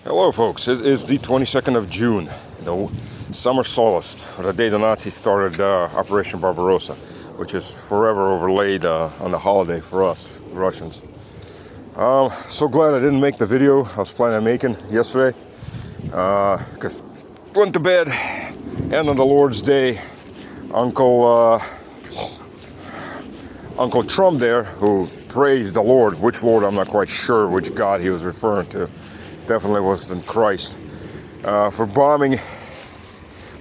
Hello folks, it is the 22nd of June, the summer solstice, the day the Nazis started Operation Barbarossa, which is forever overlaid on the holiday for us, Russians. So glad I didn't make the video I was planning on making yesterday, because went to bed, and on the Lord's Day, Uncle Trump there, who praised the Lord, which Lord I'm not quite sure which God he was referring to, definitely wasn't Christ, for bombing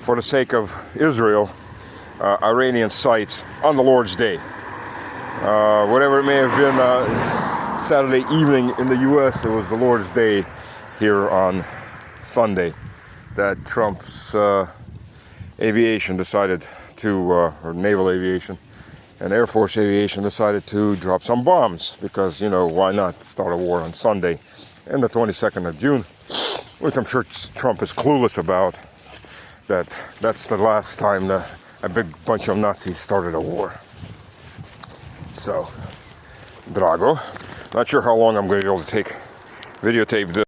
for the sake of Israel Iranian sites on the Lord's Day. Whatever it may have been Saturday evening in the US, it was the Lord's Day here on Sunday that Trump's aviation decided to, or naval aviation and Air Force aviation decided to drop some bombs, because, you know, why not start a war on Sunday and the 22nd of June, which I'm sure Trump is clueless about, that's the last time a big bunch of Nazis started a war. So, Drago, not sure how long I'm going to be able to videotape this.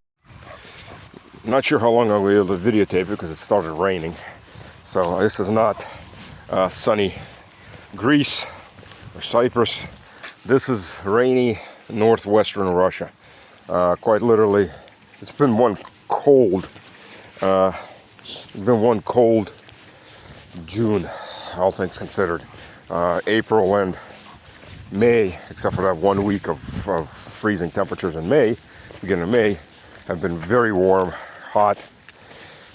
Not sure how long I'm going to be able to videotape it because it started raining. So this is not sunny Greece or Cyprus. This is rainy northwestern Russia. Quite literally, it's been one cold June, all things considered. April and May, except for that 1 week of freezing temperatures in May, beginning of May, have been very warm, hot.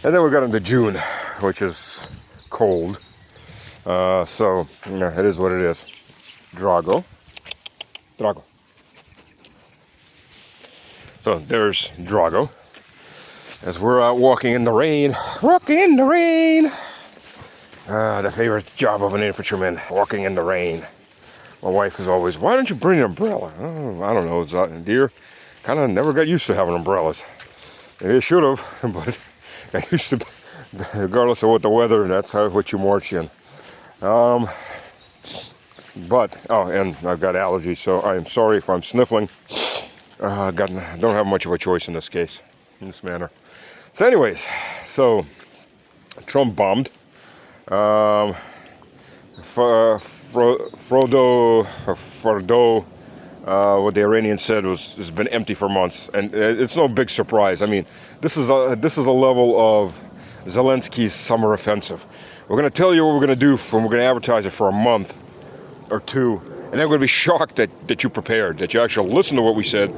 And then we got into June, which is cold. So, yeah, it is what it is. Drago. So there's Drago, as we're out walking in the rain. The favorite job of an infantryman, walking in the rain. My wife is always, why don't you bring an umbrella? Oh, I don't know, dear. Kind of never got used to having umbrellas. Maybe I should have, but I used to, regardless of what the weather, that's what you march in. And I've got allergies, so I am sorry if I'm sniffling. I don't have much of a choice in this case, in this manner. So anyways, Trump bombed. Fordo, what the Iranians said has been empty for months, and it's no big surprise. I mean, this is a level of Zelensky's summer offensive. We're going to tell you what we're going to do, we're going to advertise it for a month or two, and then we're going to be shocked that you prepared, that you actually listened to what we said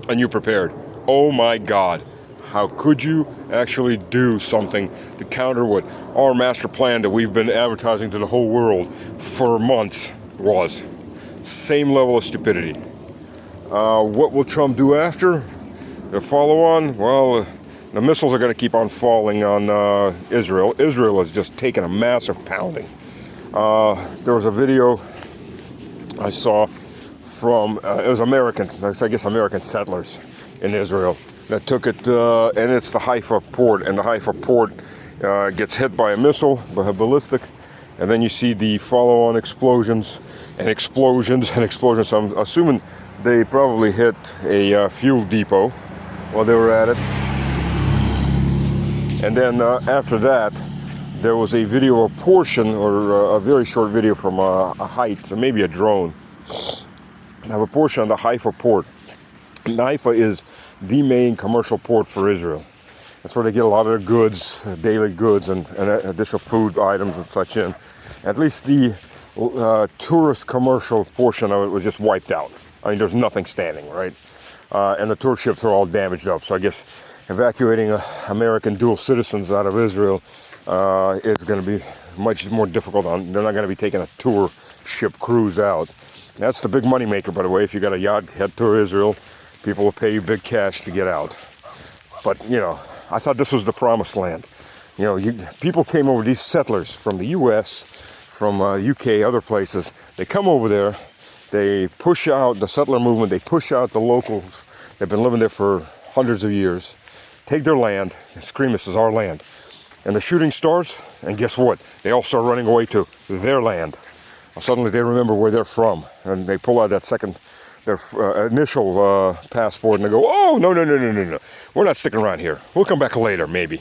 and you prepared. Oh my God, how could you actually do something to counter what our master plan that we've been advertising to the whole world for months was? Same level of stupidity. What will Trump do after? The follow-on? Well, the missiles are going to keep on falling on Israel. Israel is just taking a massive pounding. There was a video I saw from, it was American settlers in Israel that took it, and it's the Haifa port, and the Haifa port gets hit by a missile, by a ballistic, and then you see the follow-on explosions. So I'm assuming they probably hit a fuel depot while they were at it. And then after that, there was a video, a portion, or a very short video from a height, so maybe a drone, of a portion of the Haifa port. And Haifa is the main commercial port for Israel. That's where they get a lot of their goods, daily goods, and additional food items and such in. At least the tourist commercial portion of it was just wiped out. I mean, there's nothing standing, right? And the tour ships are all damaged up. So I guess evacuating American dual citizens out of Israel is going to be much more difficult. They're not going to be taking a tour ship cruise out. That's the big money maker, by the way. If you got a yacht, head to Israel, people will pay you big cash to get out. But, you know, I thought this was the promised land. You know, people came over, these settlers from the US, from UK, other places. They come over there, they push out the settler movement, they push out the locals. They've been living there for hundreds of years. Take their land, and scream, this is our land. And the shooting starts, and guess what? They all start running away to their land. Suddenly they remember where they're from, and they pull out that second their initial passport, and they go, oh, no, no, no, no, no, no. We're not sticking around here. We'll come back later, maybe.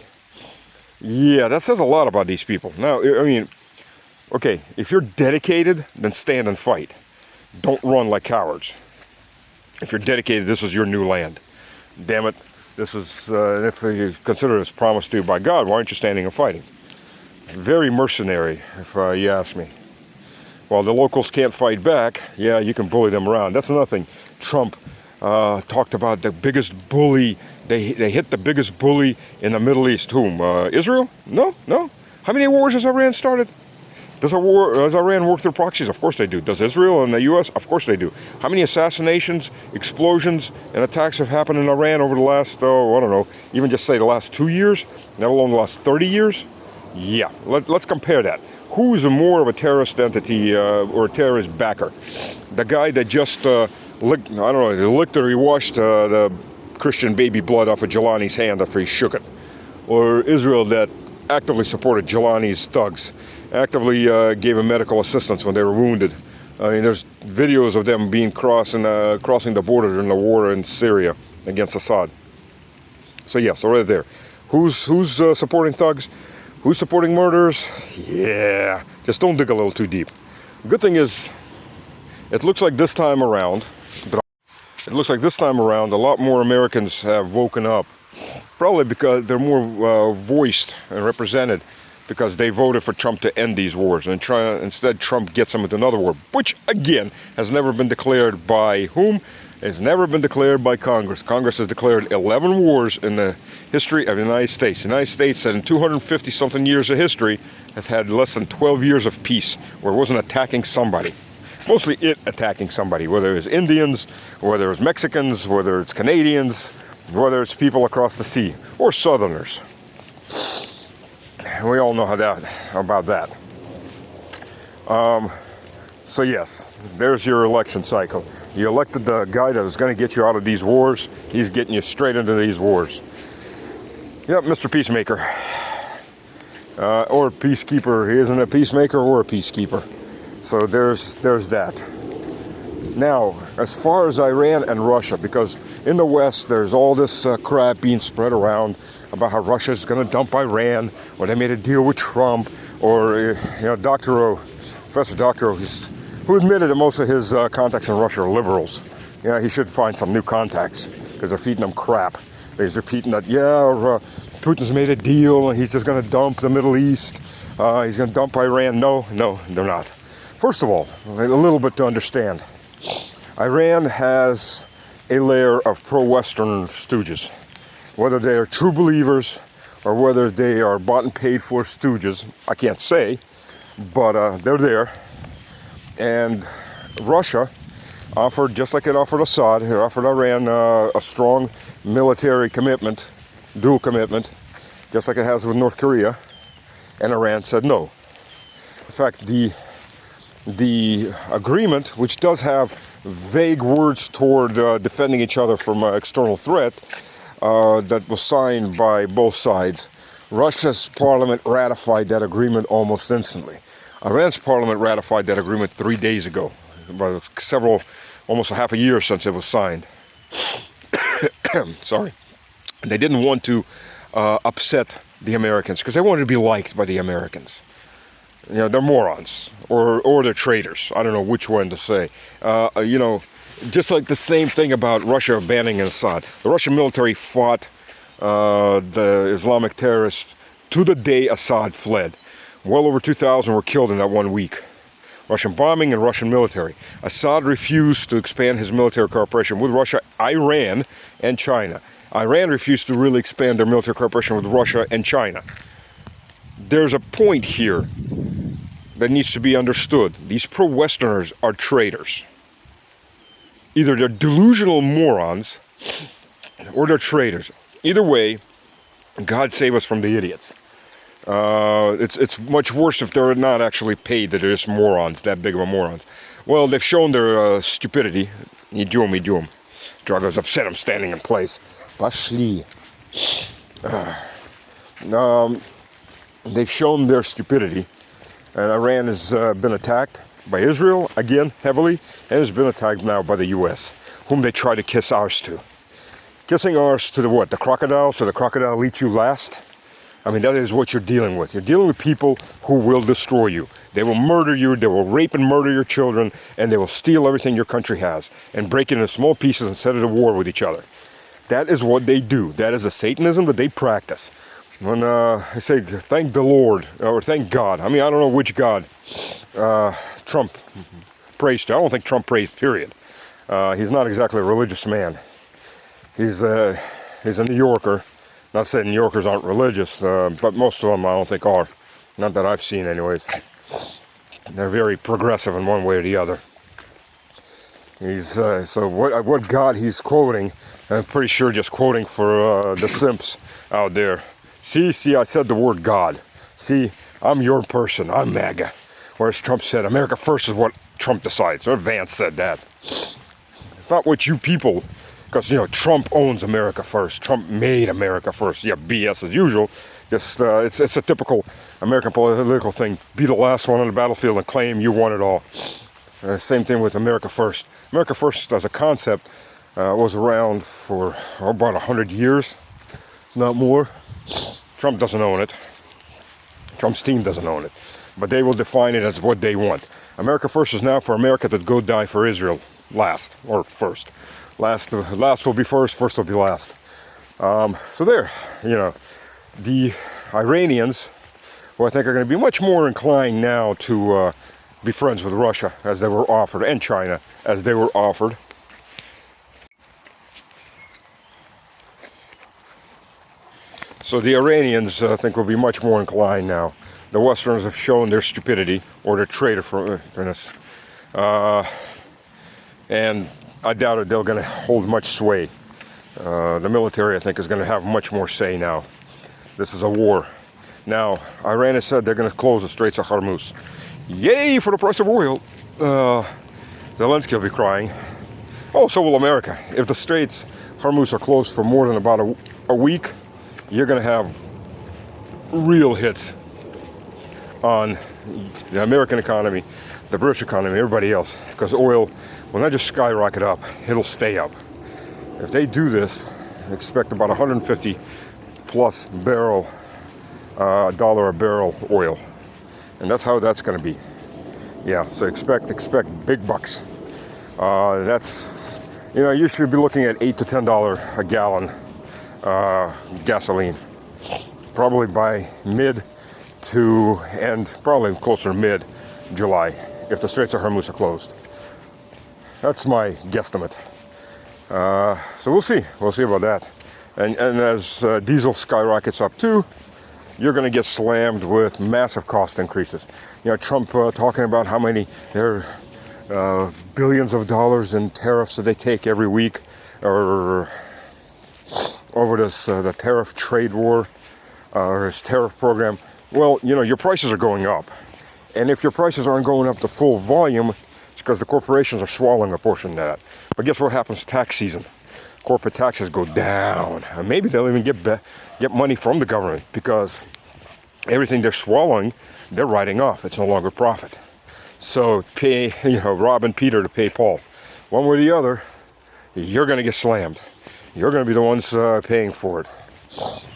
Yeah, that says a lot about these people. Now, I mean, okay, if you're dedicated, then stand and fight. Don't run like cowards. If you're dedicated, this is your new land. Damn it, this is, if you consider this promised to you by God, why aren't you standing and fighting? Very mercenary, if you ask me. While the locals can't fight back, yeah, you can bully them around. That's another thing. Trump talked about the biggest bully. They hit the biggest bully in the Middle East. Whom? Israel? No, no. How many wars has Iran started? Does Iran work through proxies? Of course they do. Does Israel and the U.S.? Of course they do. How many assassinations, explosions, and attacks have happened in Iran over the last, I don't know, even just say the last 2 years, let alone the last 30 years? Yeah, let's compare that. Who's more of a terrorist entity or a terrorist backer? The guy that just licked, I don't know, he licked or he washed the Christian baby blood off of Jelani's hand after he shook it? Or Israel that actively supported Jelani's thugs, actively gave him medical assistance when they were wounded? I mean, there's videos of them being crossing the border in the war in Syria against Assad. So yeah, so right there. Who's supporting thugs? Who's supporting murderers? Yeah, just don't dig a little too deep. Good thing is, it looks like this time around, a lot more Americans have woken up. Probably because they're more voiced and represented, because they voted for Trump to end these wars. And instead, Trump gets them into another war, which, again, has never been declared by whom? It's never been declared by Congress. Congress has declared 11 wars in the history of the United States. The United States, in 250-something years of history, has had less than 12 years of peace, where it wasn't attacking somebody. Mostly it attacking somebody, whether it's Indians, whether it's Mexicans, whether it's Canadians, whether it's people across the sea, or Southerners. We all know about that. So yes, there's your election cycle. You elected the guy that was going to get you out of these wars. He's getting you straight into these wars. Yep, Mr. Peacemaker. Or Peacekeeper. He isn't a peacemaker or a peacekeeper. So there's that. Now, as far as Iran and Russia, because in the West there's all this crap being spread around about how Russia's going to dump Iran, or they made a deal with Trump, or Professor Doctorow, who admitted that most of his contacts in Russia are liberals. Yeah, he should find some new contacts, because they're feeding him crap. He's repeating that, Putin's made a deal and he's just going to dump the Middle East. He's going to dump Iran. No, they're not. First of all, a little bit to understand. Iran has a layer of pro-Western stooges. Whether they are true believers or whether they are bought and paid for stooges, I can't say, but they're there. And Russia offered, just like it offered Assad, it offered Iran a strong military commitment, dual commitment, just like it has with North Korea, and Iran said no. In fact, the agreement, which does have vague words toward defending each other from external threat, that was signed by both sides, Russia's parliament ratified that agreement almost instantly. Iran's parliament ratified that agreement 3 days ago, about almost a half a year since it was signed. Sorry. They didn't want to upset the Americans, because they wanted to be liked by the Americans. You know, they're morons, or they're traitors. I don't know which one to say. Just like the same thing about Russia banning Assad. The Russian military fought the Islamic terrorists to the day Assad fled. Well over 2,000 were killed in that 1 week. Russian bombing and Russian military. Assad refused to expand his military cooperation with Russia, Iran, and China. Iran refused to really expand their military cooperation with Russia and China. There's a point here that needs to be understood. These pro-Westerners are traitors. Either they're delusional morons or they're traitors. Either way, God save us from the idiots. It's much worse if they're not actually paid, that they're just morons, that big of a morons. Well, they've shown their stupidity. Идем. Drago's upset, I'm standing in place. Пошли. They've shown their stupidity, and Iran has been attacked by Israel, again, heavily, and it's been attacked now by the U.S., whom they try to kiss ours to. Kissing ours to the what? The crocodile, so the crocodile eats you last? I mean, that is what you're dealing with. You're dealing with people who will destroy you. They will murder you, they will rape and murder your children, and they will steal everything your country has and break it into small pieces and set it at war with each other. That is what they do. That is a Satanism that they practice. When I say thank the Lord, or thank God, I mean, I don't know which God Trump prays to. I don't think Trump prays, period. He's not exactly a religious man. He's a New Yorker. Not saying New Yorkers aren't religious, but most of them I don't think are. Not that I've seen anyways. They're very progressive in one way or the other. He's so what God he's quoting, I'm pretty sure just quoting for the simps out there. See, I said the word God. See, I'm your person, I'm MAGA. Whereas Trump said, America first is what Trump decides. Or Vance said that. It's not what you people, because, Trump owns America first. Trump made America first. Yeah, BS as usual. Just, it's a typical American political thing. Be the last one on the battlefield and claim you won it all. Same thing with America first. America first as a concept was around for about 100 years, not more. Trump doesn't own it. Trump's team doesn't own it. But they will define it as what they want. America first is now for America to go die for Israel last, or first. Last will be first will be last. So there, the Iranians, who I think are going to be much more inclined now to be friends with Russia, as they were offered, and China, as they were offered. So the Iranians, I think, will be much more inclined now. The Westerners have shown their stupidity, or their traitorness. And I doubt it they're going to hold much sway. The military, I think, is going to have much more say now. This is a war. Now, Iran has said they're going to close the Straits of Hormuz. Yay for the price of oil. Zelensky will be crying. Oh, so will America. If the Straits Hormuz are closed for more than about a week, you're going to have real hits on the American economy, the British economy, everybody else. Because oil will not just skyrocket up, it'll stay up. If they do this, expect about 150 plus dollar a barrel oil. And that's how that's going to be. Yeah, so expect big bucks. That's, you should be looking at $8 to $10 a gallon gasoline. Probably by mid to end, probably closer to mid-July, if the Straits of Hormuz are closed. That's my guesstimate. So we'll see. We'll see about that. And as diesel skyrockets up too, you're going to get slammed with massive cost increases. Trump talking about how many there are billions of dollars in tariffs that they take every week, or over this the tariff trade war, or his tariff program. Well, your prices are going up, and if your prices aren't going up to full volume, it's because the corporations are swallowing a portion of that. But guess what happens tax season? Corporate taxes go down, and maybe they'll even get money from the government, because everything they're swallowing, they're writing off. It's no longer profit. So pay, robbing Peter to pay Paul. One way or the other, you're going to get slammed. You're going to be the ones paying for it.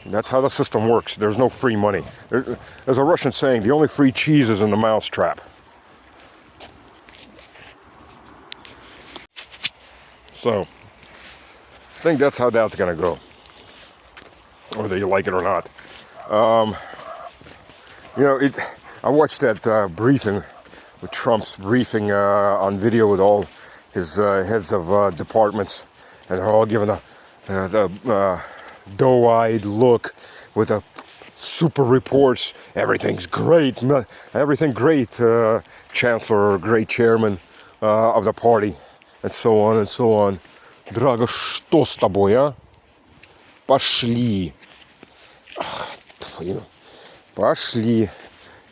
That's how the system works. There's no free money. There's a Russian saying, the only free cheese is in the mousetrap. So, I think that's how that's going to go. Whether you like it or not. I watched that briefing, with Trump's briefing on video with all his heads of departments, and they're all giving the doe-eyed look with the super reports. Everything's great, everything great, chancellor, great chairman of the party, and so on and so on. Драго, что с тобой, а? Пошли. Пошли.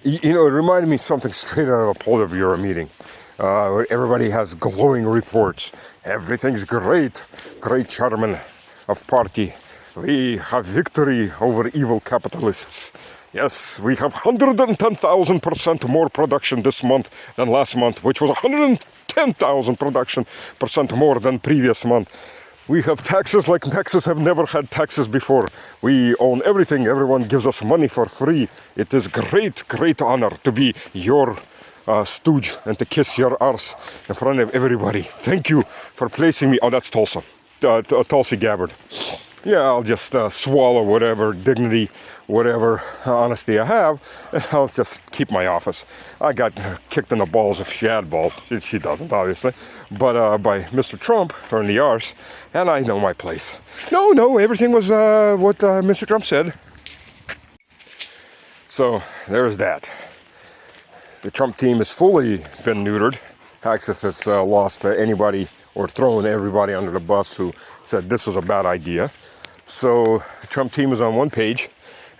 It reminded me of something straight out of a Politburo meeting. Where everybody has glowing reports. Everything's great. Great chairman of party. We have victory over evil capitalists. Yes, we have 110,000% more production this month than last month, which was 110,000 percent more than previous month. We have taxes like Texas have never had taxes before. We own everything. Everyone gives us money for free. It is great honor to be your stooge and to kiss your arse in front of everybody. Thank you for placing me. Oh, that's Tulsa. Tulsi Gabbard. Yeah, I'll just swallow whatever dignity, whatever honesty I have, and I'll just keep my office. I got kicked in the balls if she had balls. She doesn't, obviously. But by Mr. Trump, or in the arse, and I know my place. No, everything was what Mr. Trump said. So, there's that. The Trump team has fully been neutered. Axis has lost anybody or thrown everybody under the bus who said this was a bad idea. So the Trump team is on one page,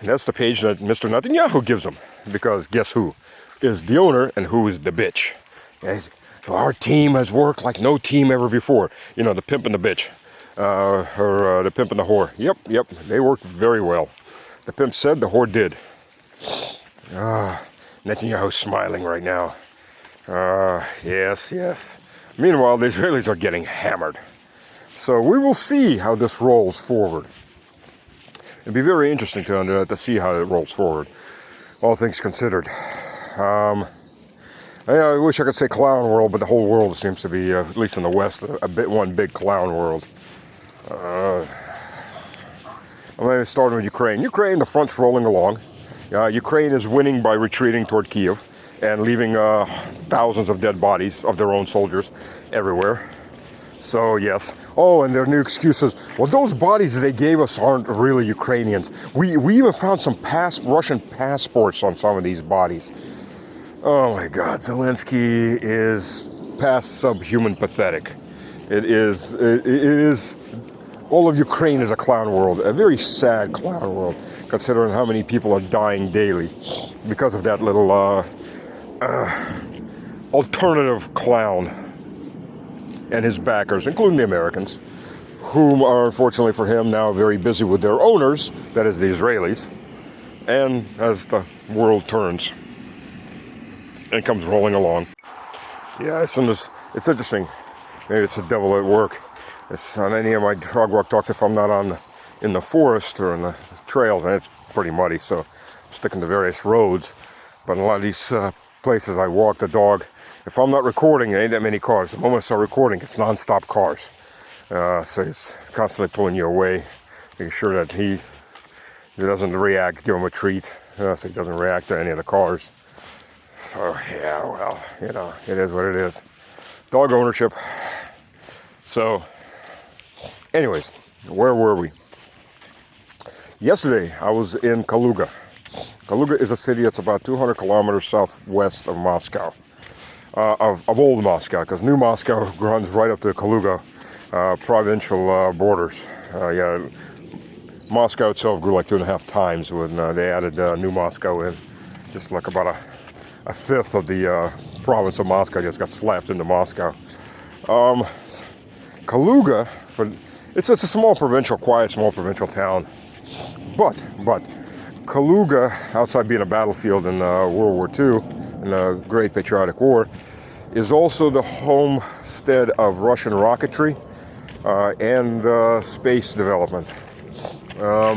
and that's the page that Mr. Netanyahu gives them. Because guess who is the owner and who is the bitch? Yes. So our team has worked like no team ever before. You know, the pimp and the bitch. Or the pimp and the whore. Yep, they worked very well. The pimp said, the whore did. Netanyahu's smiling right now. Yes. Meanwhile, the Israelis are getting hammered. So we will see how this rolls forward. It'd be very interesting to see how it rolls forward, all things considered. I wish I could say clown world, but the whole world seems to be, at least in the West, one big clown world. I'm going to start with Ukraine. Ukraine, the front's rolling along. Ukraine is winning by retreating toward Kiev and leaving thousands of dead bodies of their own soldiers everywhere. So yes. Oh, and their new excuses. Well, those bodies that they gave us aren't really Ukrainians. We even found some Russian passports on some of these bodies. Oh my God, Zelensky is past subhuman pathetic. It is. All of Ukraine is a clown world, a very sad clown world, considering how many people are dying daily because of that little alternative clown and his backers, including the Americans, whom are, unfortunately for him, now very busy with their owners, that is the Israelis, and as the world turns and comes rolling along. Yeah, it's interesting. Maybe it's the devil at work. It's on any of my dog walk talks, if I'm not in the forest or in the trails, and it's pretty muddy, so I'm sticking to various roads. But in a lot of these places I walk the dog, if I'm not recording, there ain't that many cars. The moment I start recording, it's non-stop cars. So it's constantly pulling you away, making sure that he doesn't react, give him a treat, so he doesn't react to any of the cars. So yeah, well, it is what it is. Dog ownership. So, anyways, where were we? Yesterday, I was in Kaluga. Kaluga is a city that's about 200 kilometers southwest of Moscow. Of old Moscow, because new Moscow runs right up to the Kaluga provincial borders. Moscow itself grew like 2.5 times when they added new Moscow in. Just like about a fifth of the province of Moscow just got slapped into Moscow. Kaluga, it's a small quiet small provincial town. But Kaluga, outside being a battlefield in World War II, in the Great Patriotic War, is also the homestead of Russian rocketry and space development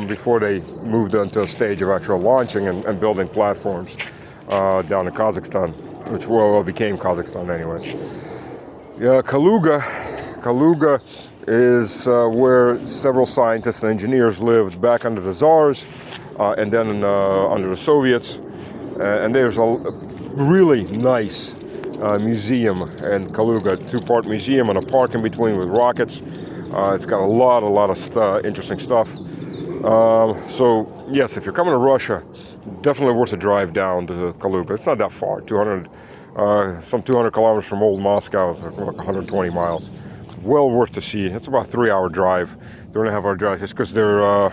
before they moved onto a stage of actual launching and building platforms down in Kazakhstan, which became Kazakhstan anyways. Yeah, Kaluga is where several scientists and engineers lived back under the Tsars and then under the Soviets. And there's a really nice museum in Kaluga, 2-part museum and a park in between with rockets. It's got a lot of interesting stuff. So yes, if you're coming to Russia, definitely worth a drive down to Kaluga. It's not that far, 200 kilometers from old Moscow, it's like 120 miles. Well worth to see. It's about a 3-hour drive, 3.5-hour drive, just because they're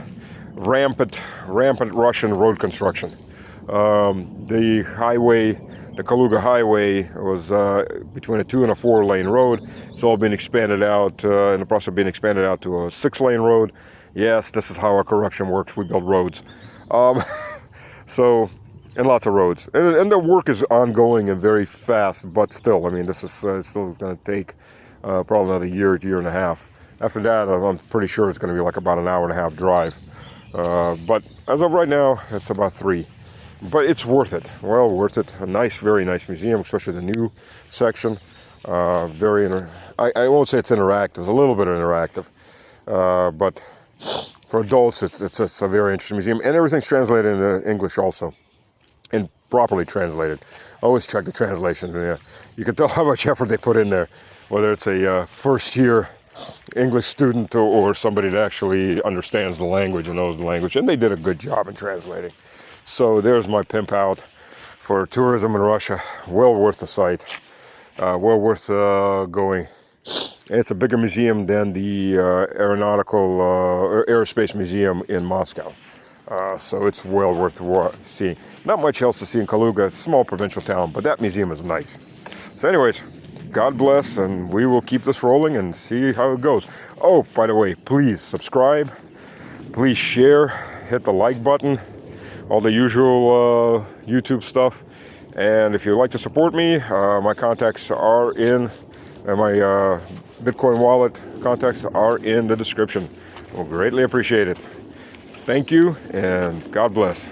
rampant Russian road construction. The Kaluga Highway was between a 2- and 4-lane road. It's all been expanded out, in the process of being expanded out to a 6-lane road. Yes, this is how our corruption works. We build roads. Um, so, and lots of roads. And the work is ongoing and very fast, but still, I mean, this is still going to take probably another year and a half. After that, I'm pretty sure it's going to be like about an hour and a half drive. But as of right now, it's about 3. But it's worth it. Well, worth it. A nice, very nice museum, especially the new section. I won't say it's interactive. It's a little bit interactive. But for adults, it's a very interesting museum. And everything's translated into English also. And properly translated. Always check the translation. Yeah. You can tell how much effort they put in there. Whether it's a first-year English student or somebody that actually understands the language and knows the language. And they did a good job in translating. So there's my pimp out for tourism in Russia. Well worth the site. Well worth going. And it's a bigger museum than the aerospace museum in Moscow. So it's well worth seeing. Not much else to see in Kaluga. It's a small provincial town, but that museum is nice. So anyways, God bless, and we will keep this rolling and see how it goes. Oh, by the way, please subscribe. Please share. Hit the like button. All the usual YouTube stuff. And if you'd like to support me, my contacts are in, my Bitcoin wallet contacts are in the description. We'll greatly appreciate it. Thank you, and God bless.